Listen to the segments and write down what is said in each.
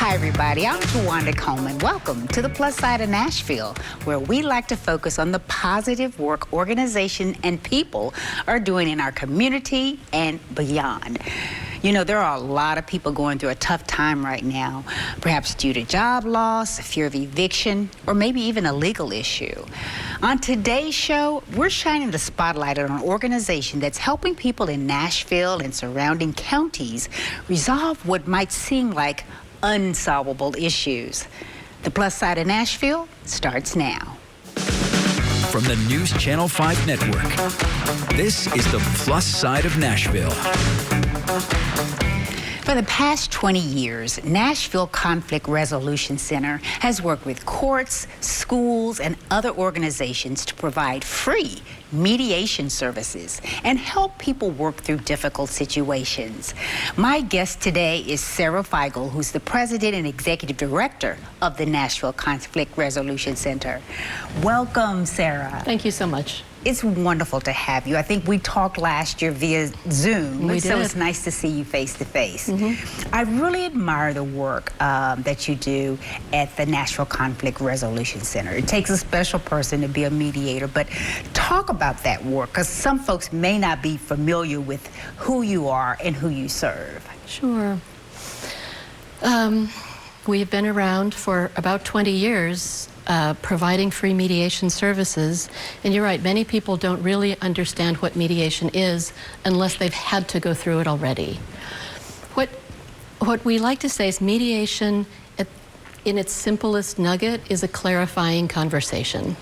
Hi, everybody. I'm Tawanda Coleman. Welcome to the Plus Side of Nashville, where we like to focus on the positive work organization and people are doing in our community and beyond. You know, there are a lot of people going through a tough time right now, perhaps due to job loss, fear of eviction, or maybe even a legal issue. On today's show, we're shining the spotlight on an organization that's helping people in Nashville and surrounding counties resolve what might seem like unsolvable issues. The Plus Side of Nashville starts now. From the News Channel 5 Network, this is the Plus Side of Nashville. For the past 20 years, Nashville Conflict Resolution Center has worked with courts, schools, and other organizations to provide free mediation services and help people work through difficult situations. My guest today is Sara Figal, who's the president and executive director of the Nashville Conflict Resolution Center. Welcome, Sara. Thank you so much. It's wonderful to have you. I think we talked last year via Zoom, so it's nice to see you face to face. I really admire the work that you do at the Nashville Conflict Resolution Center. It takes a special person to be a mediator, but talk about that work, because some folks may not be familiar with who you are and who you serve. Sure. We have been around for about 20 years providing free mediation services. And you're right, many people don't really understand what mediation is unless they've had to go through it already. What we like to say is mediation, in its simplest nugget, is a clarifying conversation.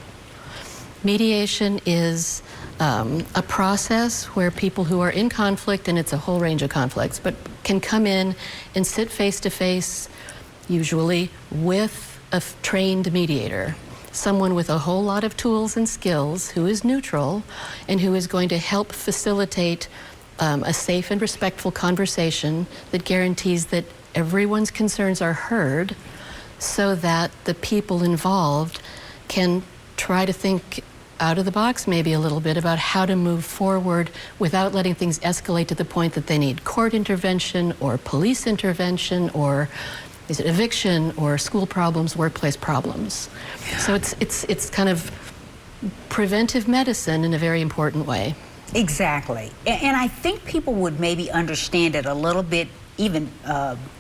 Mediation is a process where people who are in conflict, and it's a whole range of conflicts, but can come in and sit face to face, usually with a trained mediator, someone with a whole lot of tools and skills who is neutral and who is going to help facilitate a safe and respectful conversation that guarantees that everyone's concerns are heard so that the people involved can try to think out of the box maybe a little bit about how to move forward without letting things escalate to the point that they need court intervention or police intervention or is it eviction or school problems, workplace problems. So it's kind of preventive medicine in a very important way. Exactly. And I think people would maybe understand it a little bit even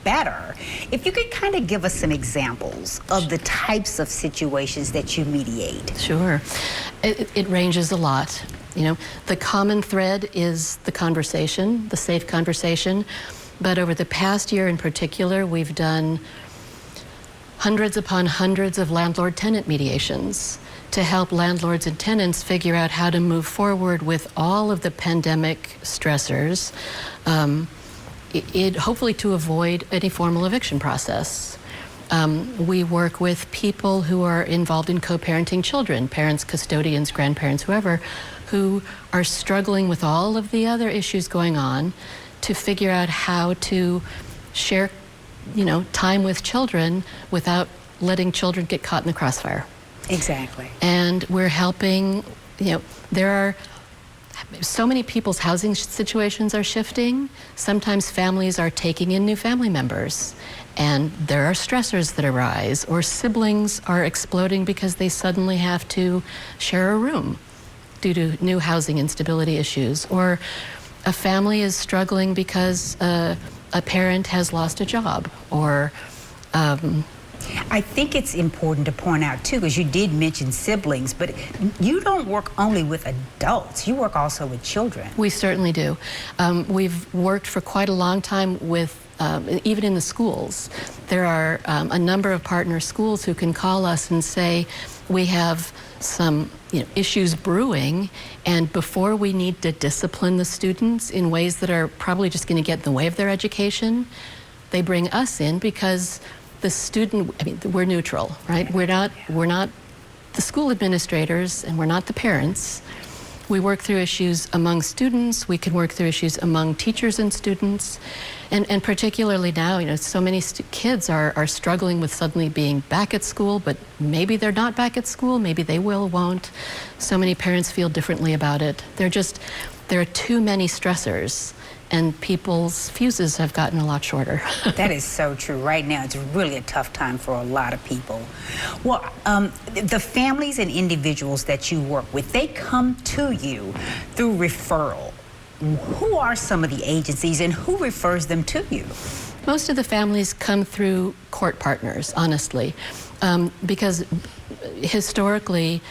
better if you could kind of give us some examples of the types of situations that you mediate. Sure. It ranges a lot. You know, the common thread is the conversation, the safe conversation. But over the past year in particular, we've done hundreds upon hundreds of landlord-tenant mediations to help landlords and tenants figure out how to move forward with all of the pandemic stressors, hopefully to avoid any formal eviction process. We work with people who are involved in co-parenting children, parents, custodians, grandparents, whoever, who are struggling with all of the other issues going on to figure out how to share, time with children without letting children get caught in the crossfire. Exactly. And we're helping, there are so many people's housing situations are shifting. Sometimes families are taking in new family members, and there are stressors that arise, or siblings are exploding because they suddenly have to share a room due to new housing instability issues, or a family is struggling because a parent has lost a job, or I think it's important to point out too, because you did mention siblings, but you don't work only with adults, you work also with children. We certainly do. We've worked for quite a long time with even in the schools. There are a number of partner schools who can call us and say, we have some issues brewing, and before we need to discipline the students in ways that are probably just going to get in the way of their education, they bring us in because the student, we're neutral, right? We're not the school administrators, and we're not the parents. We work through issues among students. We can work through issues among teachers and students. And particularly now, so many kids are struggling with suddenly being back at school, but maybe they're not back at school, maybe they won't. So many parents feel differently about it. There are too many stressors and people's fuses have gotten a lot shorter. That is so true. Right now, it's really a tough time for a lot of people. Well, the families and individuals that you work with, they come to you through referral. Who are some of the agencies and who refers them to you? Most of the families come through court partners, honestly, because historically,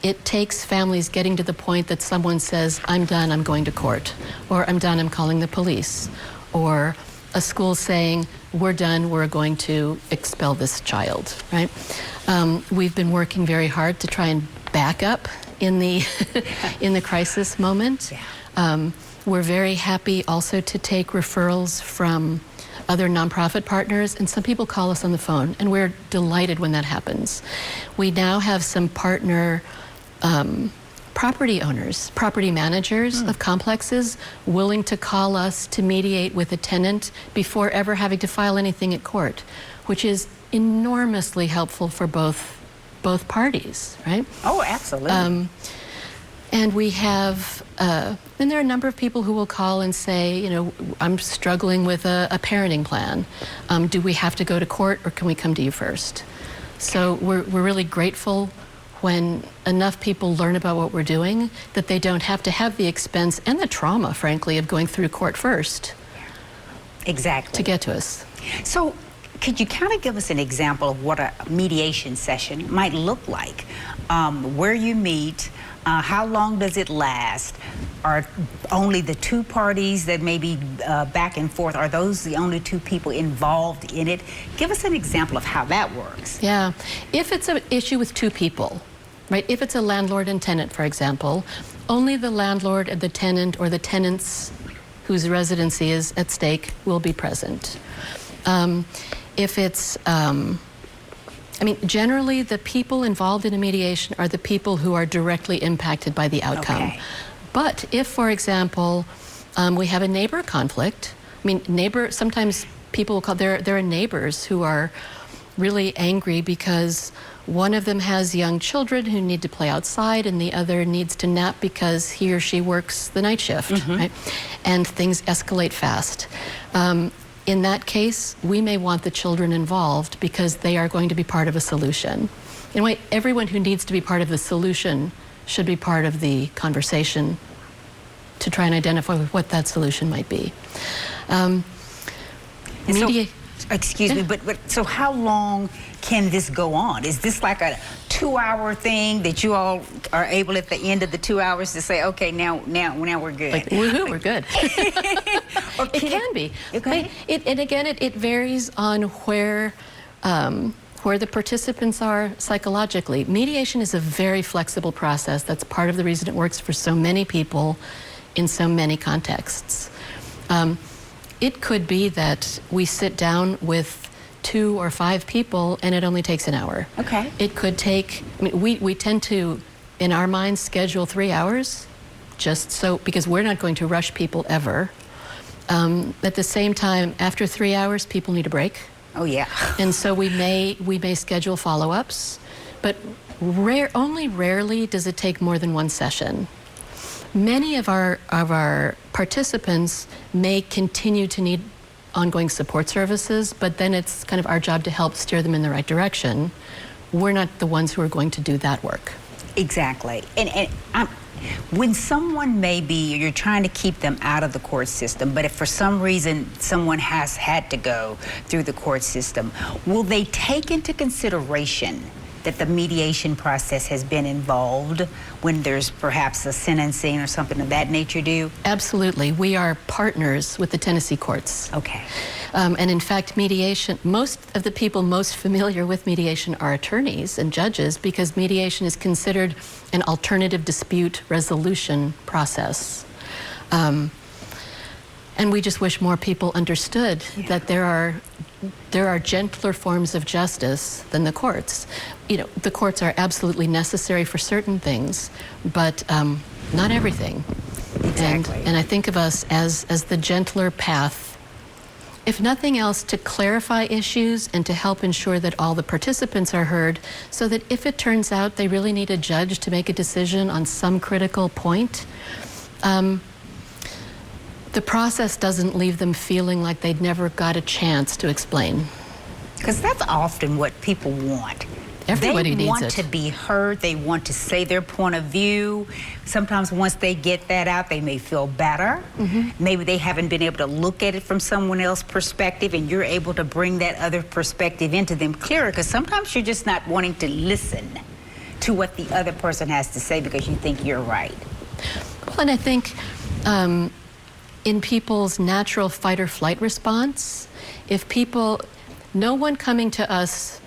it takes families getting to the point that someone says, I'm done, I'm going to court, or I'm done, I'm calling the police, or a school saying, we're done, we're going to expel this child, right? We've been working very hard to try and back up in the, in the crisis moment. Yeah. We're very happy also to take referrals from other nonprofit partners, and some people call us on the phone, and we're delighted when that happens. We now have some partner property owners, property managers of complexes willing to call us to mediate with a tenant before ever having to file anything at court, which is enormously helpful for both parties, right? Oh, absolutely. And we have, and there are a number of people who will call and say, you know, I'm struggling with a parenting plan. Do we have to go to court, or can we come to you first? So we're really grateful when enough people learn about what we're doing that they don't have to have the expense and the trauma, frankly, of going through court first. Exactly. To get to us. So could you kind of give us an example of what a mediation session might look like? Where you meet, how long does it last? Are only the two parties that may be back and forth, are those the only two people involved in it? Give us an example of how that works. Yeah, if it's an issue with two people, right? If it's a landlord and tenant, for example, only the landlord and the tenant, or the tenants whose residency is at stake, will be present. If it's, I mean, generally the people involved in a mediation are the people who are directly impacted by the outcome. Okay. But if, for example, we have a neighbor conflict, I mean, sometimes people will call, there are neighbors who are really angry because one of them has young children who need to play outside, and the other needs to nap because he or she works the night shift, right? And things escalate fast. In that case, we may want the children involved because they are going to be part of a solution. In a way, everyone who needs to be part of the solution should be part of the conversation to try and identify what that solution might be. Excuse me, but so how long can this go on? Is this like a 2-hour thing that you all are able at the end of the 2 hours to say, okay, now we're good? Like, woohoo, we're good. It can be. Okay. And again, it varies on where the participants are psychologically. Mediation is a very flexible process. That's part of the reason it works for so many people in so many contexts. It could be that we sit down with 2 or 5 people and it only takes an hour. Okay. It could take, I mean, we tend to, in our minds, schedule 3 hours, just so, because we're not going to rush people ever. At the same time, after 3 hours, people need a break. Oh, yeah. And so we may schedule follow-ups, but only rarely does it take more than one session. Many of our participants may continue to need ongoing support services, but then it's kind of our job to help steer them in the right direction. We're not the ones who are going to do that work. Exactly. And when someone you're trying to keep them out of the court system, but if for some reason someone has had to go through the court system, will they take into consideration that the mediation process has been involved when there's perhaps a sentencing or something of that nature due? Absolutely. We are partners with the Tennessee courts. Okay. And in fact, mediation, most of the people most familiar with mediation are attorneys and judges, because mediation is considered an alternative dispute resolution process. And we just wish more people understood that there are gentler forms of justice than the courts. You know, the courts are absolutely necessary for certain things, but not everything. Exactly. And I think of us as the gentler path, if nothing else, to clarify issues and to help ensure that all the participants are heard, so that if it turns out they really need a judge to make a decision on some critical point, The process doesn't leave them feeling like they'd never got a chance to explain. Because that's often what people want. Everybody needs it. They want to be heard. They want to say their point of view. Sometimes once they get that out, they may feel better. Maybe they haven't been able to look at it from someone else's perspective, and you're able to bring that other perspective into them clearer, because sometimes you're just not wanting to listen to what the other person has to say because you think you're right. Well, and I think in people's natural fight or flight response, if no one coming to us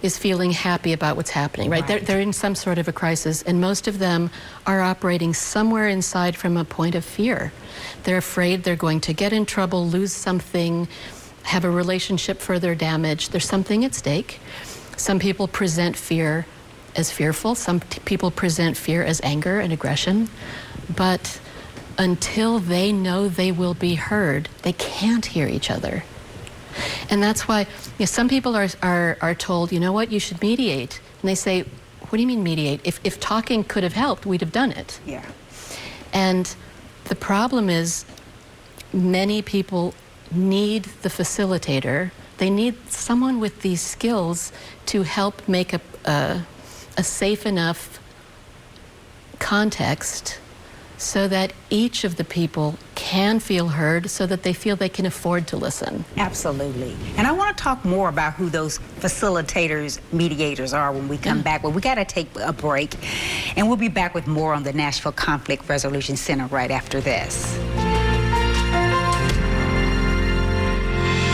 is feeling happy about what's happening, right? They're in some sort of a crisis, and most of them are operating somewhere inside from a point of fear. They're afraid they're going to get in trouble, lose something, have a relationship further damaged. There's something at stake. Some people present fear as fearful. Some people present fear as anger and aggression. But until they know they will be heard, they can't hear each other. And that's why some people are told, you know what, you should mediate. And they say, what do you mean mediate? If talking could have helped, we'd have done it. Yeah. And the problem is many people need the facilitator. They need someone with these skills to help make a safe enough context so that each of the people can feel heard, so that they feel they can afford to listen. Absolutely. And I want to talk more about who those facilitators, mediators are when we come back, but we got to take a break, and we'll be back with more on the Nashville Conflict Resolution Center right after this.